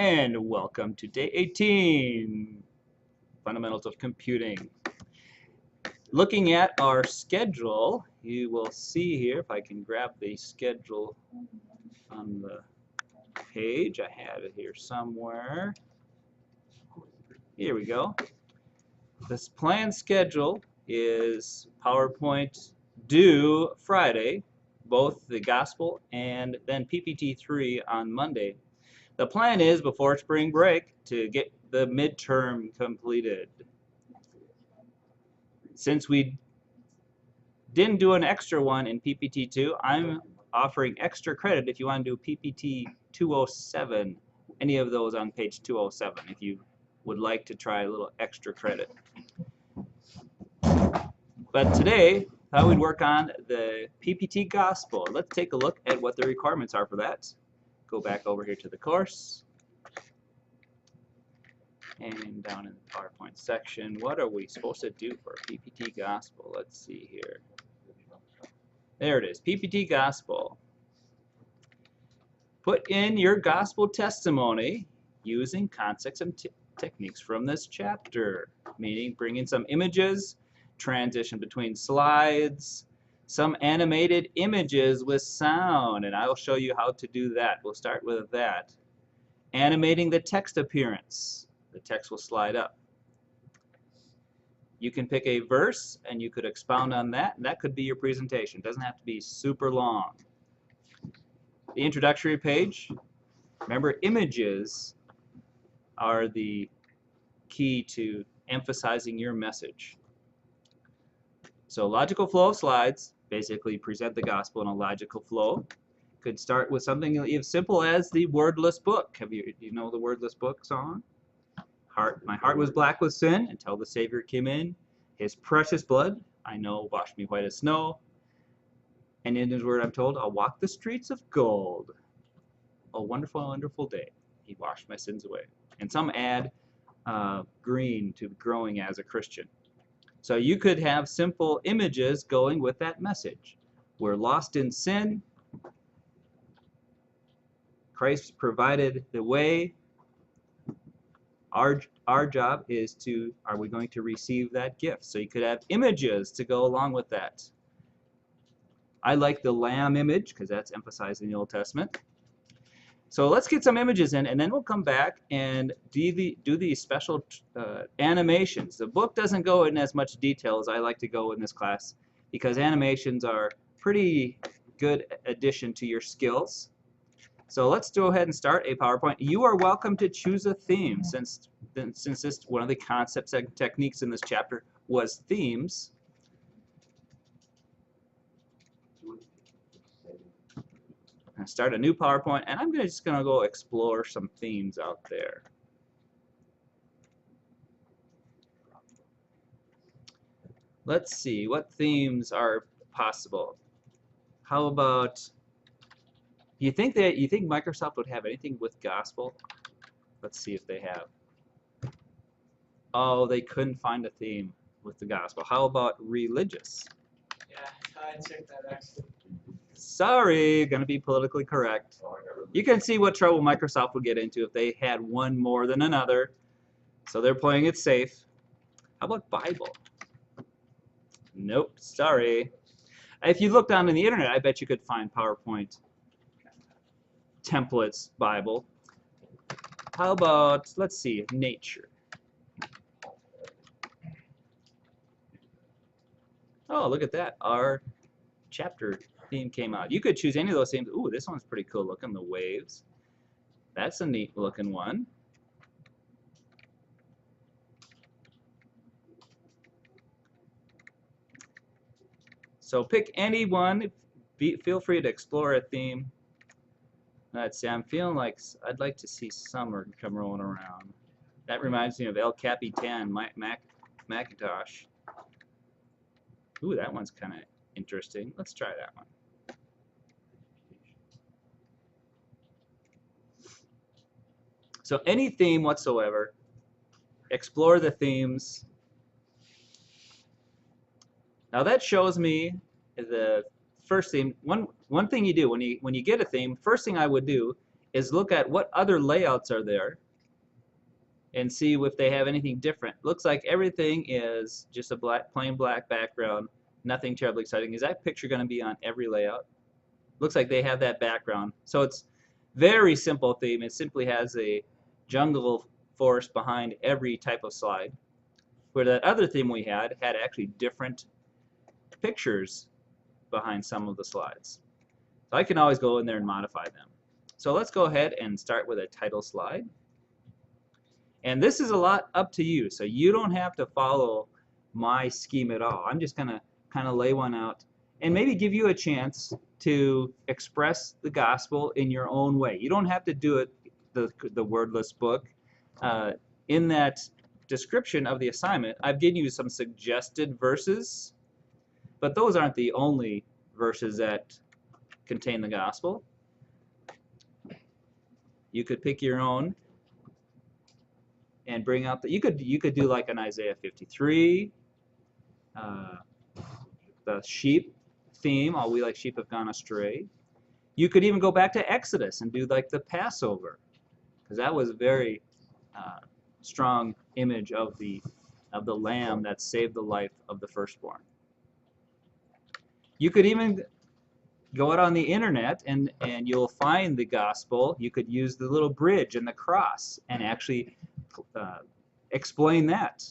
And welcome to day 18, Fundamentals of Computing. Looking at our schedule, you will see here, if I can grab the schedule on the page, I had it here somewhere. Here we go. This planned schedule is PowerPoint due Friday, both the Gospel and then PPT3 on Monday. The plan is, before spring break, to get the midterm completed. Since we didn't do an extra one in PPT2, I'm offering extra credit if you want to do PPT 207, any of those on page 207, if you would like to try a little extra credit. But today, I thought we'd work on the PPT Gospel. Let's take a look at what the requirements are for that. Go back over here to the course. And down in the PowerPoint section, what are we supposed to do for PPT Gospel? Let's see here. There it is, PPT Gospel. Put in your gospel testimony using concepts and techniques from this chapter, meaning bring in some images, transition between slides, some animated images with sound, and I will show you how to do that. We'll start with that. Animating the text appearance. The text will slide up. You can pick a verse and you could expound on that, and that could be your presentation. It doesn't have to be super long. The introductory page, remember, images are the key to emphasizing your message. So logical flow of slides, basically present the gospel in a logical flow. Could start with something as simple as the wordless book. Do you know the wordless book song? My heart was black with sin until the Savior came in. His precious blood, I know, washed me white as snow. And in His word, I'm told, I'll walk the streets of gold. A wonderful, wonderful day. He washed my sins away. And some add green to growing as a Christian. So you could have simple images going with that message. We're lost in sin. Christ provided the way. Our job is to, are we going to receive that gift? So you could have images to go along with that. I like the lamb image because that's emphasized in the Old Testament. So let's get some images in, and then we'll come back and do these special animations. The book doesn't go in as much detail as I like to go in this class because animations are pretty good addition to your skills. So let's go ahead and start a PowerPoint. You are welcome to choose a theme since this, one of the concepts and techniques in this chapter was themes. I'm going to start a new PowerPoint, and I'm just going to go explore some themes out there. Let's see, what themes are possible? How about, you think Microsoft would have anything with gospel? Let's see if they have. Oh, they couldn't find a theme with the gospel. How about religious? Yeah, I checked that actually. Sorry, gonna be politically correct. You can see what trouble Microsoft would get into if they had one more than another. So they're playing it safe. How about Bible? Nope, sorry. If you look down on the internet, I bet you could find PowerPoint templates, Bible. How about, let's see, nature. Oh, look at that. Our chapter theme came out. You could choose any of those themes. Ooh, this one's pretty cool looking, the waves. That's a neat looking one. So pick any one. Feel free to explore a theme. Let's see, I'm feeling like I'd like to see summer come rolling around. That reminds me of El Capitan, Macintosh. Ooh, that one's kind of interesting. Let's try that one. So any theme whatsoever, explore the themes. Now that shows me the first theme. One thing you do when you get a theme, first thing I would do is look at what other layouts are there and see if they have anything different. Looks like everything is just a plain black background, nothing terribly exciting. Is that picture going to be on every layout? Looks like they have that background. So it's very simple theme. It simply has a jungle forest behind every type of slide. Where that other theme we had actually different pictures behind some of the slides. So I can always go in there and modify them. So let's go ahead and start with a title slide. And this is a lot up to you, so you don't have to follow my scheme at all. I'm just going to kind of lay one out and maybe give you a chance to express the gospel in your own way. You don't have to do it the wordless book. In that description of the assignment, I've given you some suggested verses, but those aren't the only verses that contain the gospel. You could pick your own and bring out you could do like an Isaiah 53, the sheep theme. All we like sheep have gone astray. You could even go back to Exodus and do like the Passover, because that was a very strong image of the lamb that saved the life of the firstborn. You could even go out on the internet and you'll find the gospel. You could use the little bridge and the cross and actually explain that.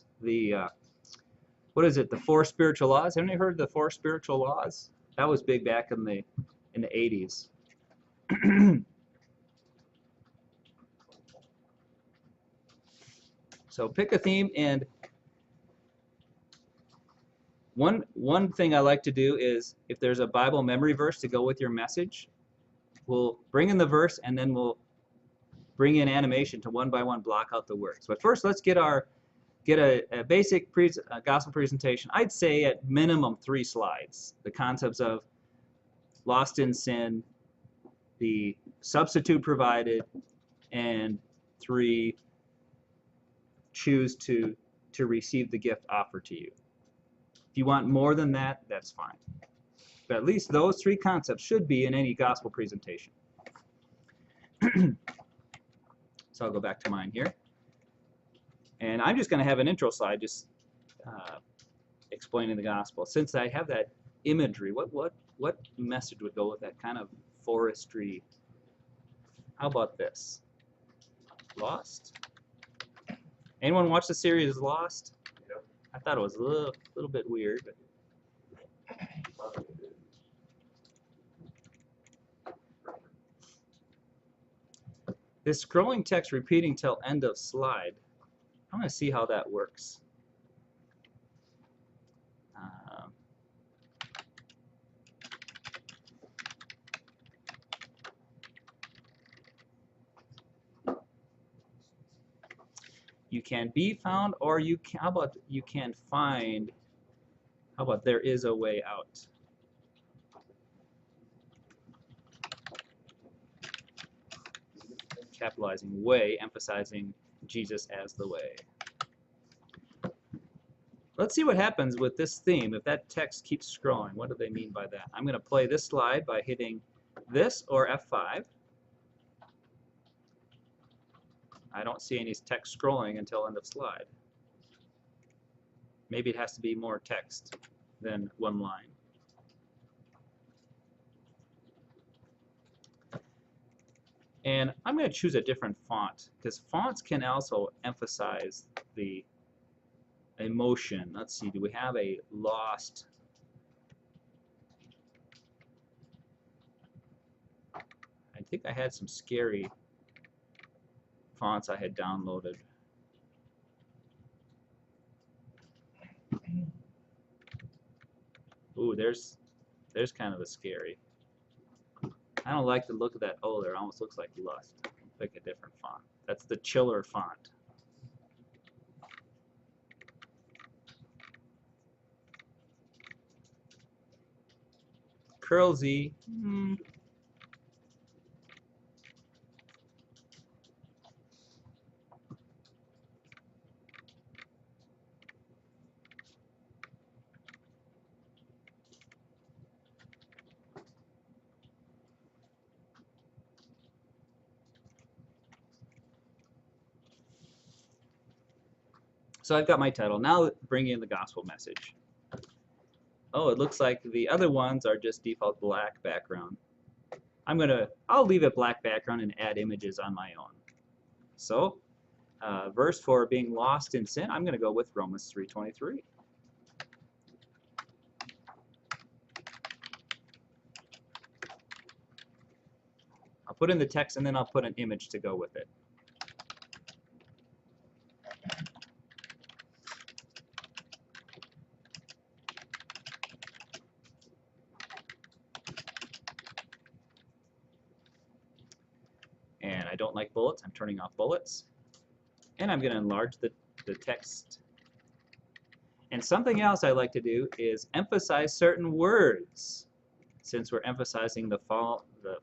What is it? The 4 spiritual laws. Haven't you heard the 4 spiritual laws? That was big back in the 80s. So pick a theme, and one thing I like to do is if there's a Bible memory verse to go with your message, we'll bring in the verse and then we'll bring in animation to one by one block out the words. But first, let's get a basic gospel presentation. I'd say at minimum 3 slides. The concepts of lost in sin, the substitute provided, and 3, choose to receive the gift offered to you. If you want more than that, that's fine. But at least those 3 concepts should be in any gospel presentation. So I'll go back to mine here. And I'm just going to have an intro slide just explaining the gospel. Since I have that imagery, what message would go with that kind of forestry? How about this? Lost? Anyone watch the series Lost? Yep. I thought it was a little bit weird. This scrolling text repeating till end of slide. I'm going to see how that works. You can be found, or you can, how about you can find, how about there is a way out? Capitalizing way, emphasizing Jesus as the way. Let's see what happens with this theme if that text keeps scrolling. What do they mean by that? I'm going to play this slide by hitting this or F5. I don't see any text scrolling until end of slide. Maybe it has to be more text than one line. And I'm going to choose a different font because fonts can also emphasize the emotion. Let's see, do we have a lost? I think I had some scary fonts I had downloaded. Ooh, there's kind of a scary. I don't like the look of that odor. It almost looks like lust. Pick a different font. That's the chiller font. Curl Z. So I've got my title. Now bring in the gospel message. Oh, it looks like the other ones are just default black background. I'll leave it black background and add images on my own. So, verse for being lost in sin, I'm going to go with Romans 3:23. I'll put in the text and then I'll put an image to go with it. And I don't like bullets. I'm turning off bullets. And I'm going to enlarge the text. And something else I like to do is emphasize certain words. Since we're emphasizing the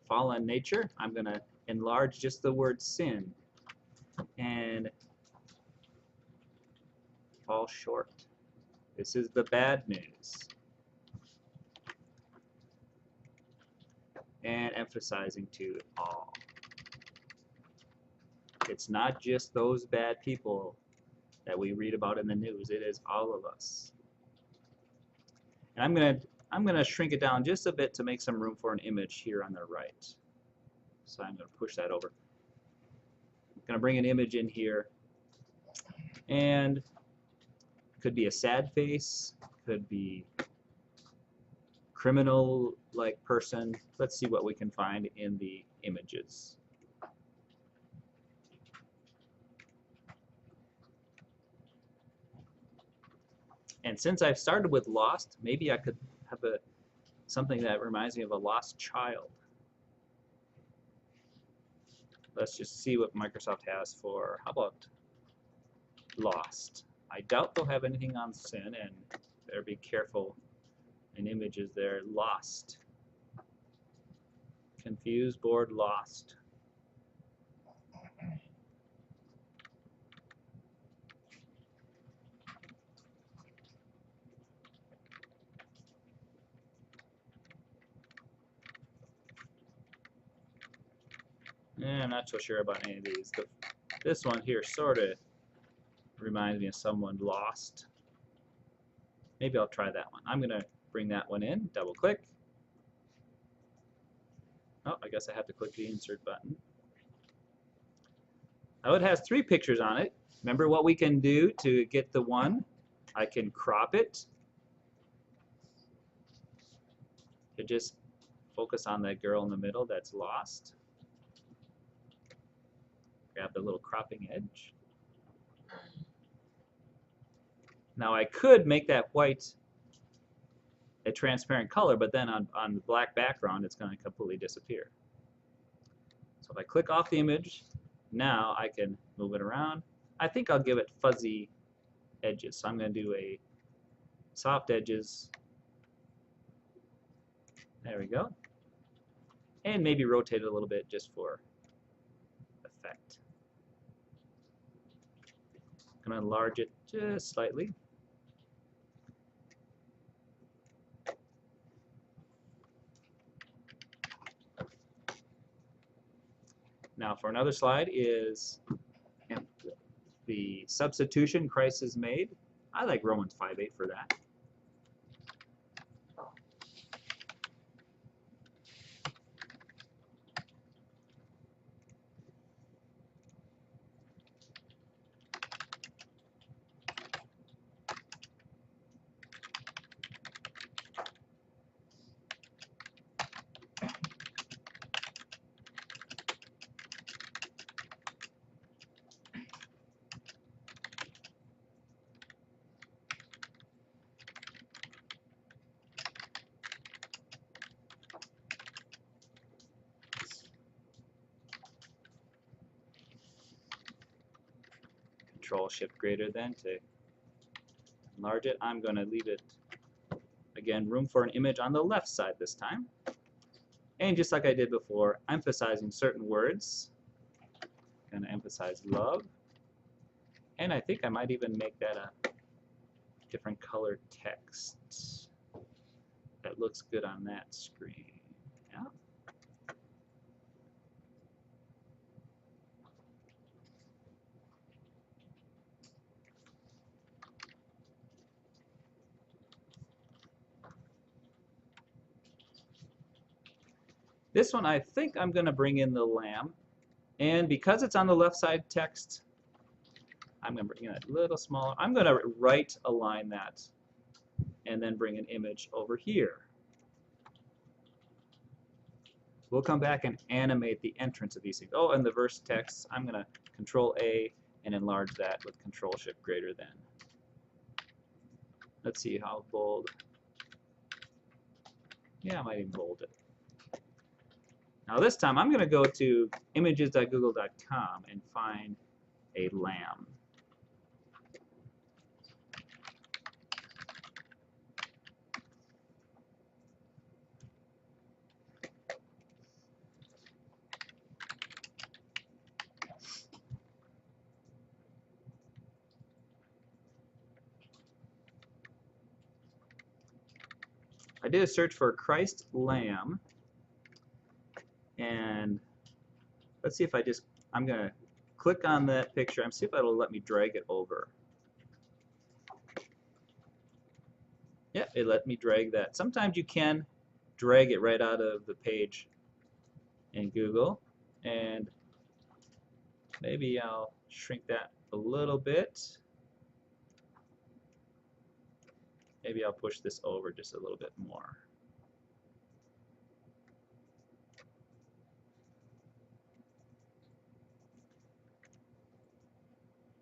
fallen nature, I'm going to enlarge just the word sin. And fall short. This is the bad news. And emphasizing to all. It's not just those bad people that we read about in the news. It is all of us. And I'm gonna shrink it down just a bit to make some room for an image here on the right. So I'm gonna push that over. I'm gonna bring an image in here, and could be a sad face, could be criminal-like person. Let's see what we can find in the images. And since I've started with lost, maybe I could have something that reminds me of a lost child. Let's just see what Microsoft has for, how about lost? I doubt they'll have anything on sin, and better be careful in images there. Lost. Confused, bored, lost. I'm not so sure about any of these. This one here sort of reminds me of someone lost. Maybe I'll try that one. I'm going to bring that one in, double click. Oh, I guess I have to click the insert button. Now it has 3 pictures on it. Remember what we can do to get the one? I can crop it to just focus on that girl in the middle that's lost. Grab the little cropping edge. Now I could make that white a transparent color, but then on the black background it's going to completely disappear. So if I click off the image, now I can move it around. I think I'll give it fuzzy edges. So I'm going to do a soft edges. There we go. And maybe rotate it a little bit just for effect. I'm going to enlarge it just slightly. Now for another slide is the substitution Christ has made. I like Romans 5:8 for that. Control Shift greater than to enlarge it. I'm going to leave it, again, room for an image on the left side this time. And just like I did before, emphasizing certain words. I'm going to emphasize love. And I think I might even make that a different color text. That looks good on that screen. Yeah. This one I think I'm going to bring in the lamb, and because it's on the left side text, I'm going to bring it a little smaller. I'm going to right align that and then bring an image over here. We'll come back and animate the entrance of these things. Oh, and the verse text, I'm going to Control A and enlarge that with Control Shift greater than. Let's see how bold. Yeah, I might even bold it. Now this time I'm going to go to images.google.com and find a lamb. I did a search for Christ lamb, and let's see if I'm going to click on that picture and see if it'll let me drag it over. Yeah, it let me drag that. Sometimes you can drag it right out of the page in Google, and maybe I'll shrink that a little bit. Maybe I'll push this over just a little bit more.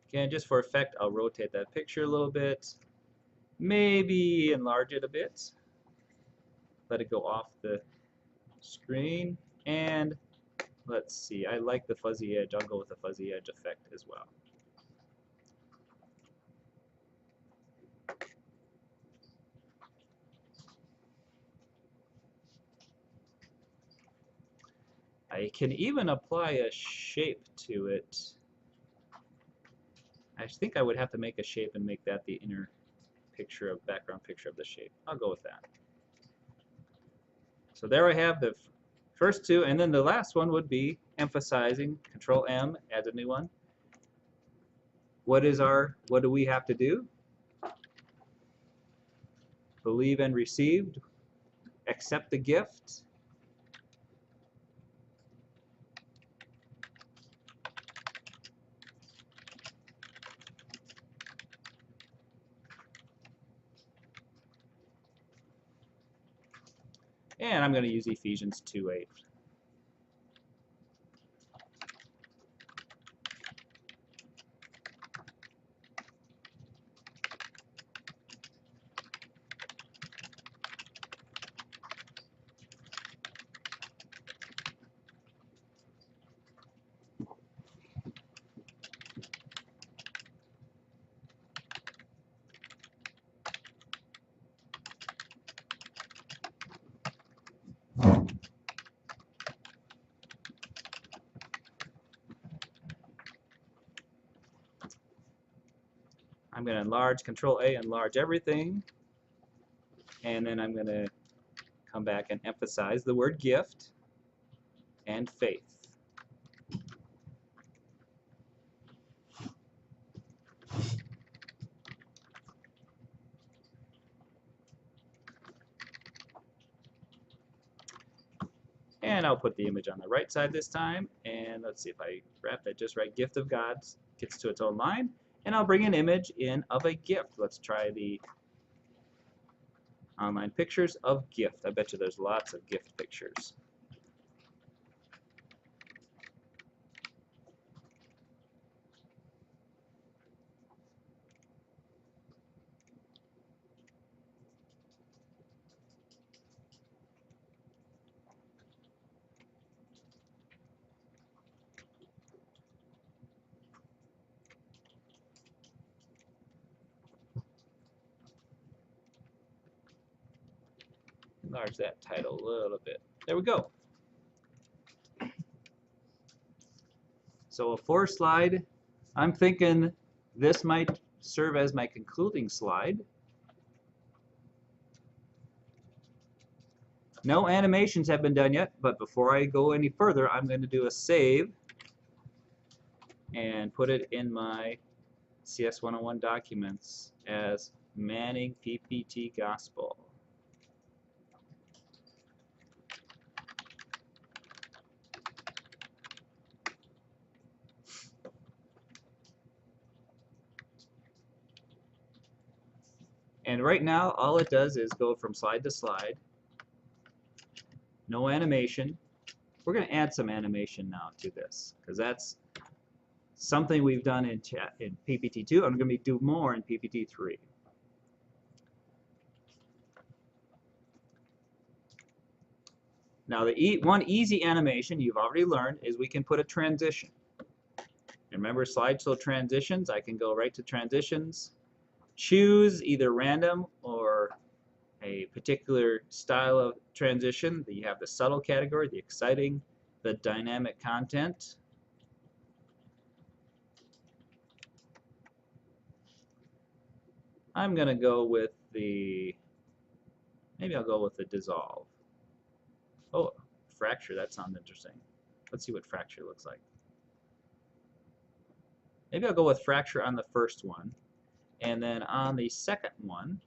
Okay, just for effect, I'll rotate that picture a little bit. Maybe enlarge it a bit. Let it go off the screen. And let's see, I like the fuzzy edge. I'll go with the fuzzy edge effect as well. I can even apply a shape to it. I think I would have to make a shape and make that the inner picture of background picture of the shape. I'll go with that. So there I have the first two, and then the last one would be emphasizing. Control M, add a new one. What do we have to do? Believe and received. Accept the gift. And I'm going to use Ephesians 2:8. I'm going to enlarge, Control A, enlarge everything. And then I'm going to come back and emphasize the word gift and faith. And I'll put the image on the right side this time. And let's see if I wrap that just right. Gift of God gets to its own line. And I'll bring an image in of a gift. Let's try the online pictures of gift. I bet you there's lots of gift pictures. Enlarge that title a little bit. There we go. So a 4-slide, I'm thinking this might serve as my concluding slide. No animations have been done yet, but before I go any further, I'm going to do a save and put it in my cs101 documents as Manning PPT Gospel. right now, all it does is go from slide to slide. No animation. We're going to add some animation now to this, because that's something we've done in PPT2. I'm going to do more in PPT3. Now, one easy animation you've already learned is we can put a transition. Remember slideshow transitions? I can go right to transitions, choose either random or a particular style of transition. You have the subtle category, the exciting, the dynamic content. I'm going to go with maybe I'll go with the dissolve. Oh, fracture, that sounds interesting. Let's see what fracture looks like. Maybe I'll go with fracture on the first one, and then on the second one,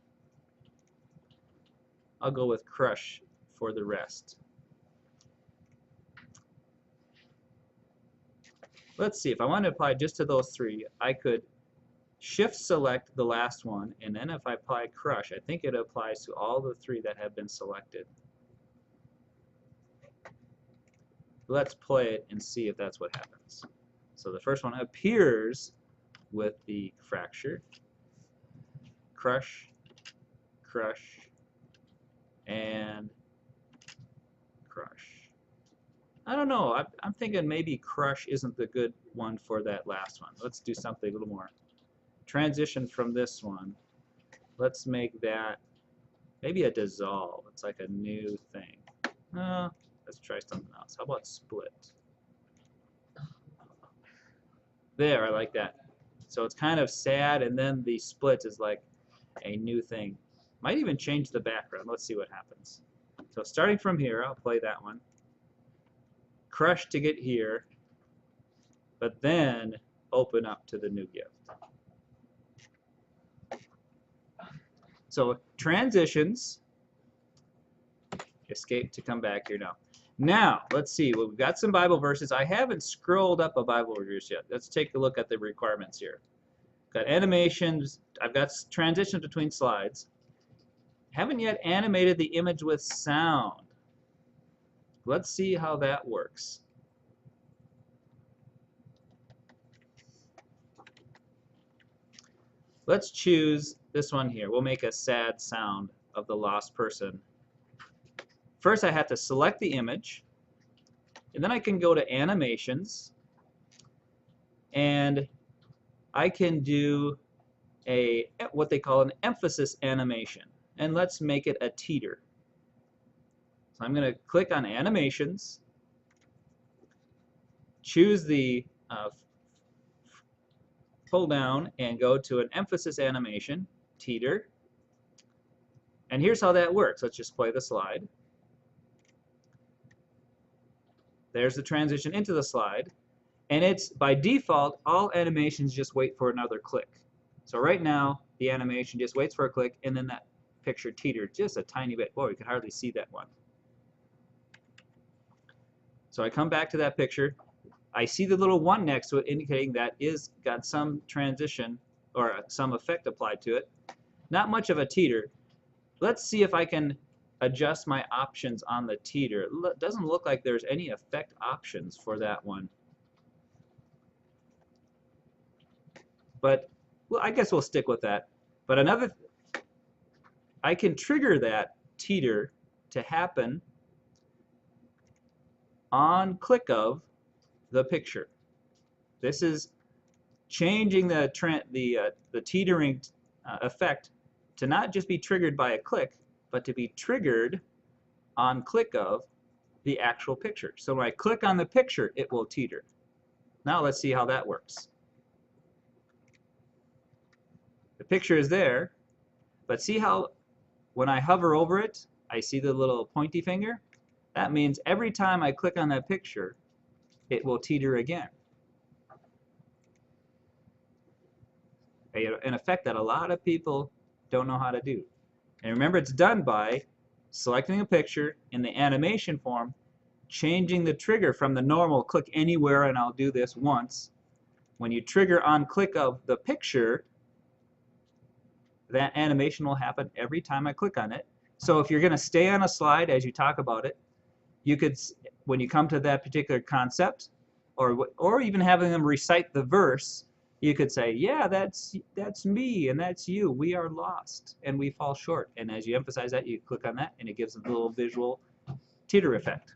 I'll go with crush for the rest. Let's see, if I want to apply just to those three, I could shift select the last one, and then if I apply crush, I think it applies to all the three that have been selected. Let's play it and see if that's what happens. So the first one appears with the fracture, crush, crush, and crush. I don't know. I'm thinking maybe crush isn't the good one for that last one. Let's do something a little more. Transition from this one. Let's make that maybe a dissolve. It's like a new thing. Let's try something else. How about split? There, I like that. So it's kind of sad, and then the split is like a new thing. Might even change the background. Let's see what happens. So starting from here, I'll play that one. Crush to get here, but then open up to the new gift. So transitions, escape to come back here now. Now, let's see. Well, we've got some Bible verses. I haven't scrolled up a Bible verse yet. Let's take a look at the requirements here. Got animations. I've got transitions between slides. Haven't yet animated the image with sound. Let's see how that works. Let's choose this one here. We'll make a sad sound of the lost person. First, I have to select the image, and then I can go to animations, and I can do what they call an emphasis animation, and let's make it a teeter. So I'm going to click on animations, choose the pull down, and go to an emphasis animation, teeter, and here's how that works. Let's just play the slide. There's the transition into the slide, and it's by default all animations just wait for another click. So right now the animation just waits for a click, and then that picture teetered just a tiny bit. Boy, you can hardly see that one. So I come back to that picture. I see the little one next to it indicating that is got some transition or some effect applied to it. Not much of a teeter. Let's see if I can adjust my options on the teeter. It doesn't look like there's any effect options for that one. But well, I guess we'll stick with that. But I can trigger that teeter to happen on click of the picture. This is changing the teetering effect to not just be triggered by a click, but to be triggered on click of the actual picture. So when I click on the picture, it will teeter. Now let's see how that works. The picture is there, but see how when I hover over it, I see the little pointy finger? That means every time I click on that picture, it will teeter again. An effect that a lot of people don't know how to do. And remember, it's done by selecting a picture in the animation form, changing the trigger from the normal click anywhere, and I'll do this once. When you trigger on click of the picture, that animation will happen every time I click on it. So if you're going to stay on a slide as you talk about it, you could, when you come to that particular concept, or even having them recite the verse, you could say, yeah, that's me and that's you. We are lost and we fall short. And as you emphasize that, you click on that and it gives a little visual teeter effect.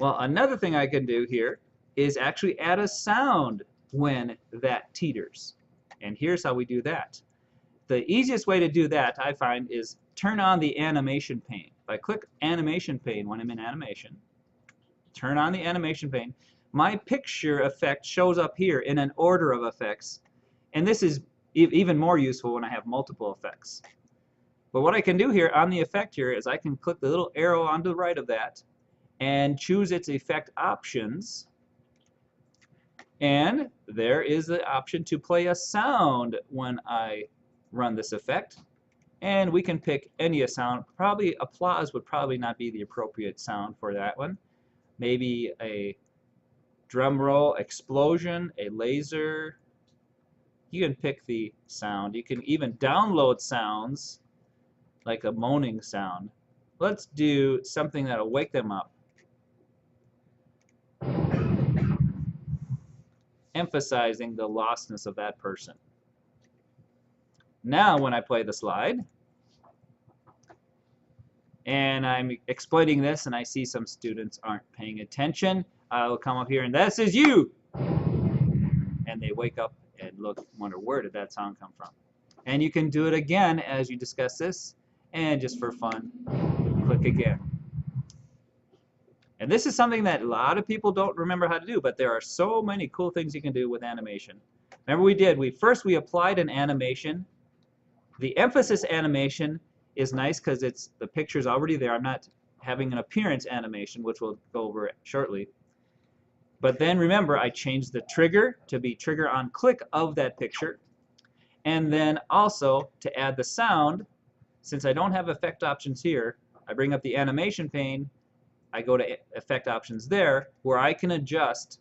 Well, another thing I can do here is actually add a sound when that teeters. And here's how we do that. The easiest way to do that, I find, is turn on the animation pane. If I click animation pane when I'm in animation, turn on the animation pane, my picture effect shows up here in an order of effects. And this is even more useful when I have multiple effects. But what I can do here on the effect here is I can click the little arrow on the right of that and choose its effect options. And there is the option to play a sound when I run this effect. And we can pick any sound. Probably applause would probably not be the appropriate sound for that one. Maybe a drum roll, explosion, a laser. You can pick the sound. You can even download sounds like a moaning sound. Let's do something that'll wake them up. Emphasizing the lostness of that person. Now when I play the slide, and I'm explaining this and I see some students aren't paying attention, I'll come up here and this is you! And they wake up and wonder, where did that sound come from? And you can do it again as you discuss this, and just for fun, click again. And this is something that a lot of people don't remember how to do, but there are so many cool things you can do with animation. Remember first we applied an animation. The emphasis animation is nice because the picture's already there. I'm not having an appearance animation, which we'll go over shortly. But then remember, I changed the trigger to be trigger on click of that picture. And then also to add the sound, since I don't have effect options here, I bring up the animation pane, I go to effect options there, where I can adjust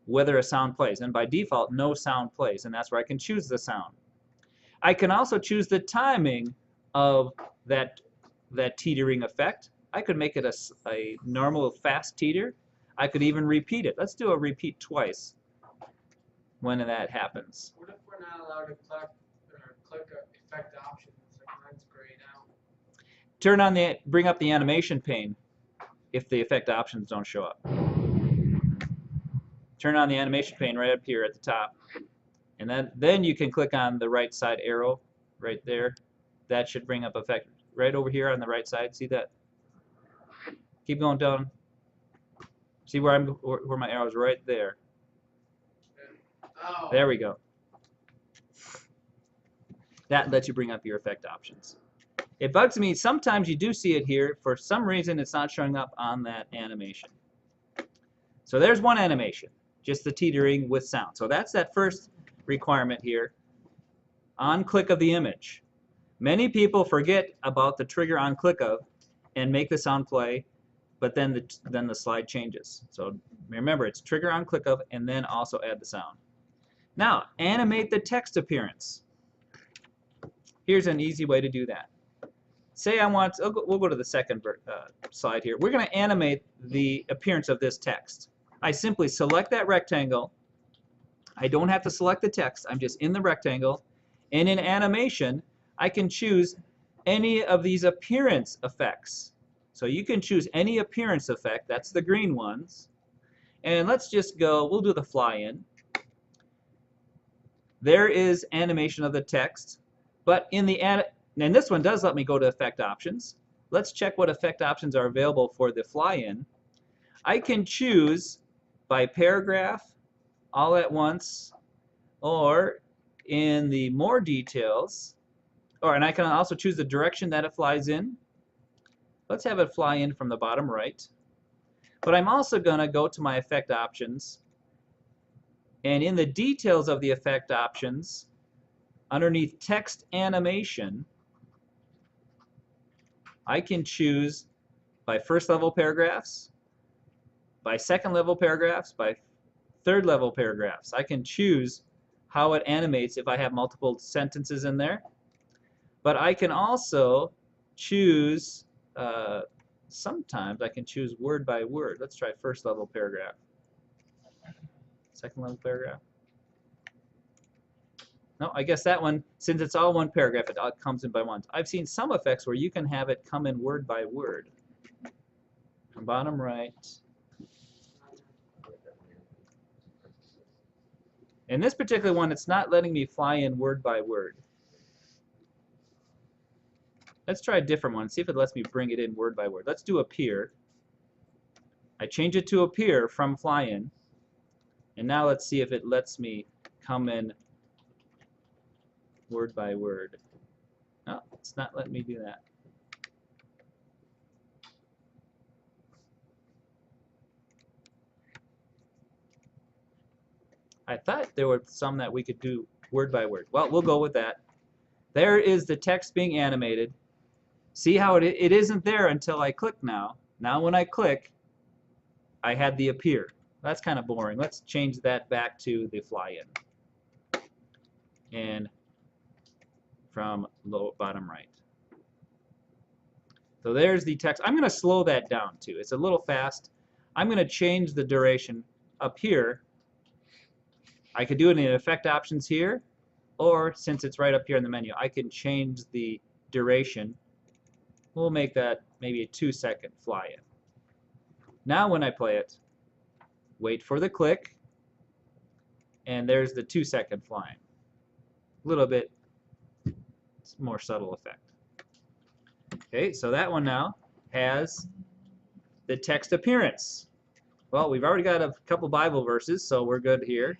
whether a sound plays. And by default, no sound plays, and that's where I can choose the sound. I can also choose the timing of that teetering effect. I could make it a normal fast teeter. I could even repeat it. Let's do a repeat twice when that happens. What if we're not allowed to click effect options? Like mine's gray now. Bring up the animation pane if the effect options don't show up. Turn on the animation pane right up here at the top. And then you can click on the right side arrow right there. That should bring up effect right over here on the right side. See that? Keep going down. See where my arrow is right there. Oh. There we go. That lets you bring up your effect options. It bugs me. Sometimes you do see it here. For some reason, it's not showing up on that animation. So there's one animation, just the teetering with sound. So that's that first requirement here. On click of the image. Many people forget about the trigger on click of and make the sound play, but then the slide changes. So remember, it's trigger on click of and then also add the sound. Now, animate the text appearance. Here's an easy way to do that. Say we'll go to the second slide here. We're going to animate the appearance of this text. I simply select that rectangle. I don't have to select the text. I'm just in the rectangle. And in animation, I can choose any of these appearance effects. So you can choose any appearance effect. That's the green ones. And let's just go, we'll do the fly in. There is animation of the text. But in the and this one does let me go to effect options. Let's check what effect options are available for the fly in. I can choose by paragraph, all at once, or in the more details, and I can also choose the direction that it flies in. Let's have it fly in from the bottom right. But I'm also going to go to my effect options, and in the details of the effect options, underneath text animation, I can choose by first level paragraphs, by second level paragraphs, by third level paragraphs. I can choose how it animates if I have multiple sentences in there. But I can also choose, sometimes I can choose word by word. Let's try first level paragraph. Second level paragraph. No, I guess that one, since it's all one paragraph, it comes in by ones. I've seen some effects where you can have it come in word by word. From bottom right. In this particular one, it's not letting me fly in word by word. Let's try a different one, see if it lets me bring it in word by word. Let's do appear. I change it to appear from fly in. And now let's see if it lets me come in word by word. No, it's not letting me do that. I thought there were some that we could do word by word. Well, we'll go with that. There is the text being animated. See how it isn't there until I click now. Now when I click, I had the appear. That's kind of boring. Let's change that back to the fly in. And from low bottom right. So there's the text. I'm going to slow that down too. It's a little fast. I'm going to change the duration up here. I could do it in effect options here, or since it's right up here in the menu, I can change the duration. We'll make that maybe a 2-second fly in. Now when I play it, wait for the click, and there's the 2-second fly in. A little bit more subtle effect. Okay, so that one now has the text appearance. Well, we've already got a couple Bible verses, so we're good here.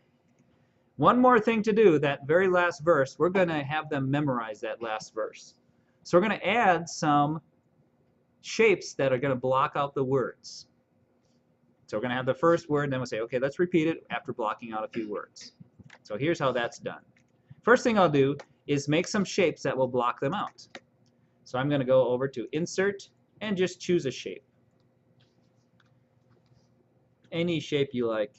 One more thing to do, that very last verse, we're going to have them memorize that last verse. So we're going to add some shapes that are going to block out the words. So we're going to have the first word, and then we'll say, okay, let's repeat it after blocking out a few words. So here's how that's done. First thing I'll do is make some shapes that will block them out. So I'm going to go over to Insert and just choose a shape. Any shape you like.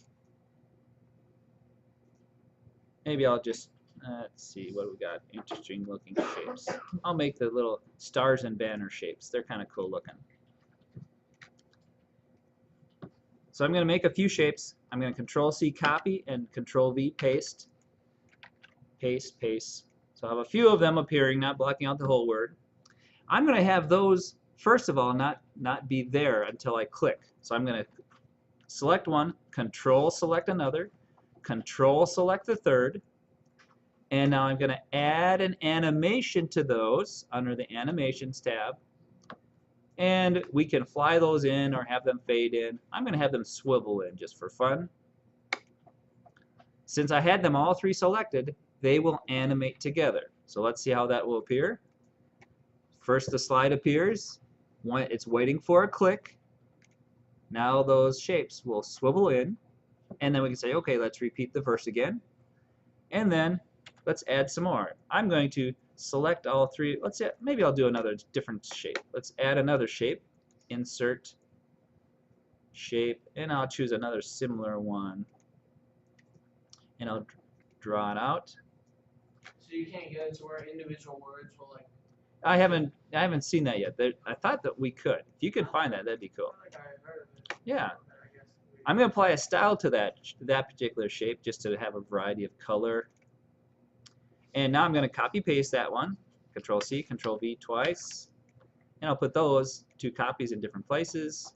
Maybe I'll just, let's see, what do we got? Interesting looking shapes. I'll make the little stars and banner shapes. They're kind of cool looking. So I'm going to make a few shapes. I'm going to Control-C copy and Control-V paste. Paste, paste. So I have a few of them appearing, not blocking out the whole word. I'm going to have those, first of all, not be there until I click. So I'm going to select one, Control select another, Control select the third, and now I'm going to add an animation to those under the Animations tab, and we can fly those in or have them fade in. I'm going to have them swivel in just for fun. Since I had them all three selected, they will animate together. So let's see how that will appear. First the slide appears. It's waiting for a click. Now those shapes will swivel in. And then we can say, okay, let's repeat the verse again. And then let's add some more. I'm going to select all three. Let's say, maybe I'll do another different shape. Let's add another shape. Insert shape. And I'll choose another similar one. And I'll draw it out. So you can't get it to where individual words will like. I haven't seen that yet. I thought that we could. If you could find that, that'd be cool. I heard of it. Yeah. I'm going to apply a style to that particular shape just to have a variety of color. And now I'm going to copy paste that one. Control-C, Control-V twice. And I'll put those two copies in different places.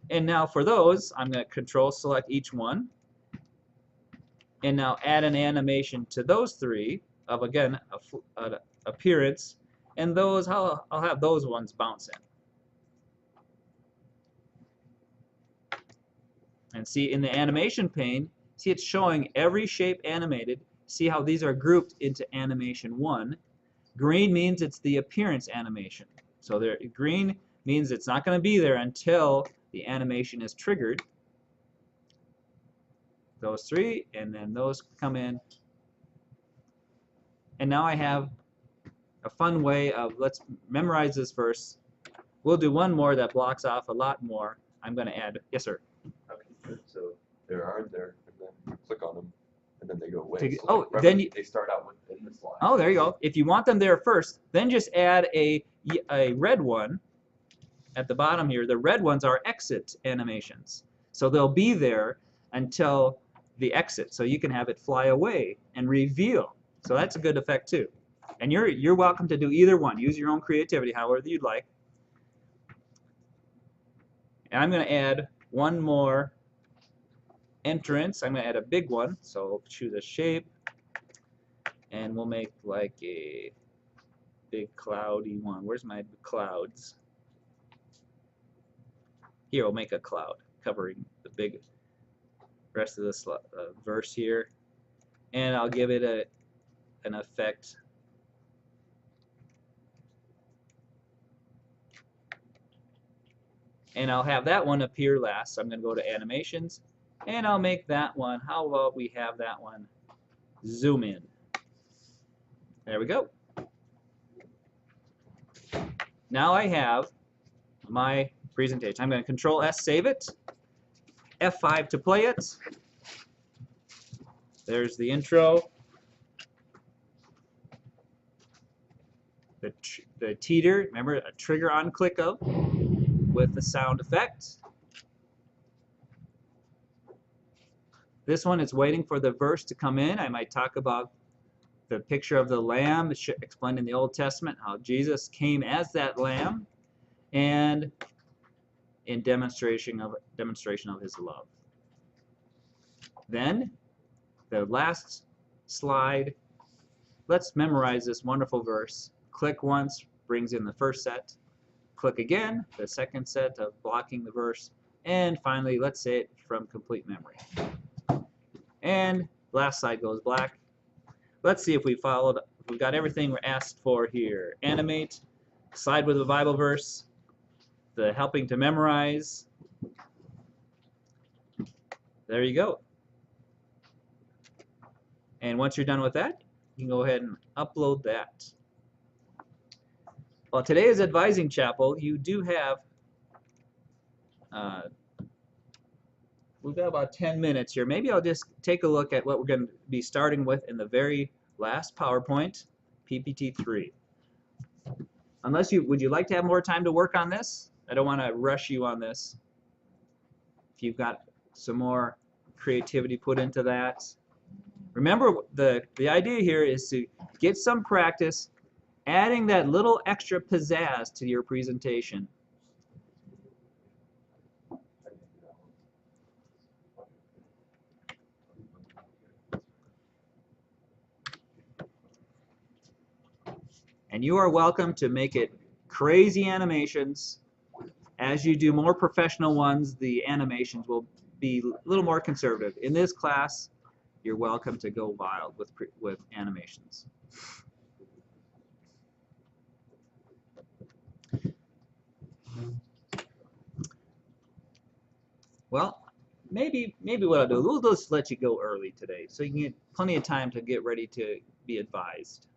And now for those, I'm going to Control select each one. And now add an animation to those three of, again, an appearance. And those, I'll have those ones bounce in. And see in the animation pane, see it's showing every shape animated. See how these are grouped into animation 1. Green means it's the appearance animation. So green means it's not going to be there until the animation is triggered. Those three, and then those come in. And now I have a fun way of, let's memorize this verse. We'll do one more that blocks off a lot more. I'm going to add, yes sir? Okay, so there are then you click on them, and then they go away. To, So oh, like, then you, they start out within the slide. oh, there you go. If you want them there first, then just add a red one at the bottom here. The red ones are exit animations. So they'll be there until the exit. So you can have it fly away and reveal. So that's a good effect too. And you're welcome to do either one. Use your own creativity however you'd like. And I'm going to add one more entrance. I'm going to add a big one. So choose a shape. And we'll make like a big cloudy one. Where's my clouds? Here, we'll make a cloud covering the big rest of this verse here. And I'll give it an effect. And I'll have that one appear last. So I'm going to go to animations. And I'll make that one. How about we have that one zoom in? There we go. Now I have my presentation. I'm going to Control S, save it. F5 to play it. There's the intro. The teeter, remember a trigger on click of with the sound effect. This one is waiting for the verse to come in. I might talk about the picture of the lamb explained in the Old Testament, how Jesus came as that lamb, and in demonstration of his love. Then, the last slide, let's memorize this wonderful verse. Click once, brings in the first set. Click again, the second set of blocking the verse. And finally, let's say it from complete memory. And last slide goes black. Let's see if we followed. We've got everything we're asked for here. Animate, slide with a Bible verse, the helping to memorize. There you go. And once you're done with that, you can go ahead and upload that. Well, today is Advising Chapel. You do have, we've got about 10 minutes here. Maybe I'll just take a look at what we're going to be starting with in the very last PowerPoint, PPT3. Unless would you like to have more time to work on this? I don't want to rush you on this. If you've got some more creativity put into that. Remember, the idea here is to get some practice adding that little extra pizzazz to your presentation. And you are welcome to make it crazy animations. As you do more professional ones, the animations will be a little more conservative. In this class, you're welcome to go wild with animations. Well, maybe what I'll do, we'll just let you go early today, so you can get plenty of time to get ready to be advised.